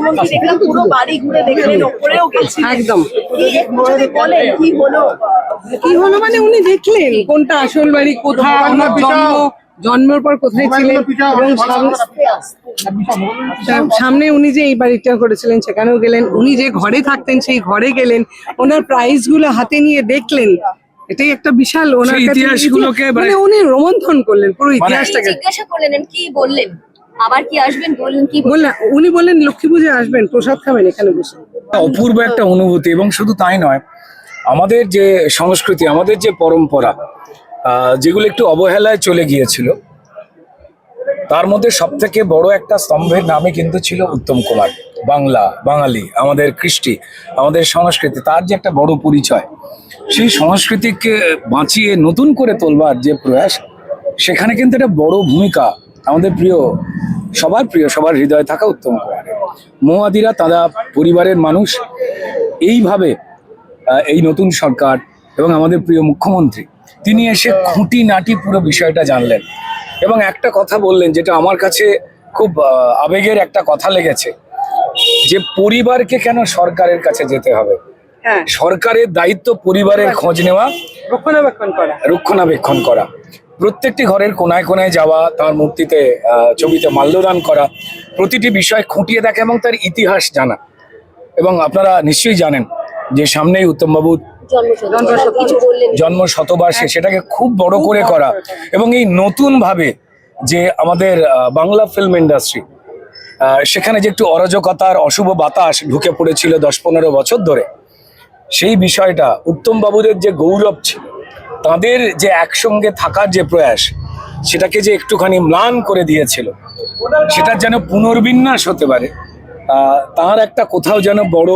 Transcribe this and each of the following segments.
মুখ্যমন্ত্রী দেখলাম পুরো বাড়ি ঘুরে দেখলেন, ওপরেও গেছেন, একদম কি একটু যদি বলেন কি হলো? কি হলো মানে উনি দেখলেন কোনটা আসল বাড়ি, কোথায় ওনার জন্মের পর কোথায় ছিলেন, এবং সামনে উনি যে এই বাড়িটা করেছিলেন সেখানেও গেলেন, উনি যে ঘরে থাকতেন সেই ঘরে গেলেন, ওনার প্রাইজ গুলো হাতে নিয়ে দেখলেন। এটাই একটা বিশাল ওনার কাছে ইতিহাসগুলোকে মানে উনি রোমন্থন করলেন পুরো ইতিহাসটাকে। জিজ্ঞাসা করলেন কি বললেন, আবার কি আসবেন বললেন, কি বললেন উনি বললেন লক্ষ্মী পুজো আসবেন, প্রসাদ খাবেন এখানে বসে। অপূর্ব একটা অনুভূতি। এবং শুধু তাই নয়, আমাদের যে সংস্কৃতি, আমাদের যে পরম্পরা, যেগুলো একটু অবহেলায় চলে গিয়েছিল, তার মধ্যে সব থেকে বড় একটা স্তম্ভের নামে কিন্তু ছিল উত্তম কুমার। বাংলা, বাঙালি, আমাদের কৃষ্টি, আমাদের সংস্কৃতি, তার যে একটা বড় পরিচয়, সেই সংস্কৃতিকে বাঁচিয়ে নতুন করে তোলবার যে প্রয়াস, সেখানে কিন্তু একটা বড় ভূমিকা আমাদের সবার হৃদয়ে থাকা উত্তম কুমারের। মহুয়াদিরা, তারা পরিবারের মানুষ, এইভাবে এই নতুন সরকার এবং আমাদের প্রিয় মুখ্যমন্ত্রী, তিনি এসে খুঁটিনাটি পুরো বিষয়টা জানলেন এবং একটা কথা বললেন, যেটা আমার কাছে খুব আবেগের একটা কথা লেগেছে, যে পরিবারকে কেন সরকারের কাছে যেতে হবে, সরকারের দায়িত্ব পরিবারের খোঁজ নেওয়া, রক্ষণাবেক্ষণ করা, প্রত্যেকটি ঘরের কোনায় কোনায় যাওয়া, তার মূর্তিতে ছবিতে মাল্যদান করা, প্রতিটি বিষয় খুঁটিয়ে দেখা এবং তার ইতিহাস জানা। এবং আপনারা নিশ্চয়ই জানেন যে সামনেই উত্তমবাবুর জন্ম শতবার্ষে, সেটাকে খুব বড় করে করা এবং এই নতুন ভাবে যে আমাদের বাংলা ফিল্ম ইন্ডাস্ট্রি, সেখানে যে একটু অরাজকতার অশুভ বাতাস ঢুকে পড়েছিল 10-15 বছর ধরে, সেই বিষয়টা উত্তমবাবুদের যে গৌরব ছিল, তাদের যে একসঙ্গে থাকার যে প্রয়াস, সেটাকে যে একটুখানি ম্লান করে দিয়েছিল, সেটা যেন পুনর্বিন্যাস হতে পারে, তার একটা কোথাও যেন বড়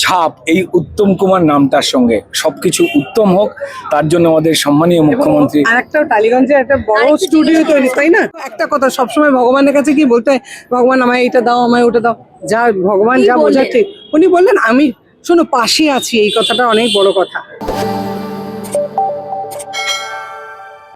ছাপ এই উত্তম কুমার নামটার সঙ্গে। সবকিছু উত্তম হোক, তার জন্য আমাদের সম্মানীয় মুখ্যমন্ত্রী। আরেকটা টালিগঞ্জে একটা বড় স্টুডিও তৈরি, তাই না? একটা কথা সবসময় ভগবানের কাছে কি বলতে হয়, ভগবান আমায় এটা দাও, আমায় ওটা দাও, যা ভগবান যা বোঝাচ্ছে। উনি বললেন আমি শোনো পাশে আছি, এই কথাটা অনেক বড় কথা।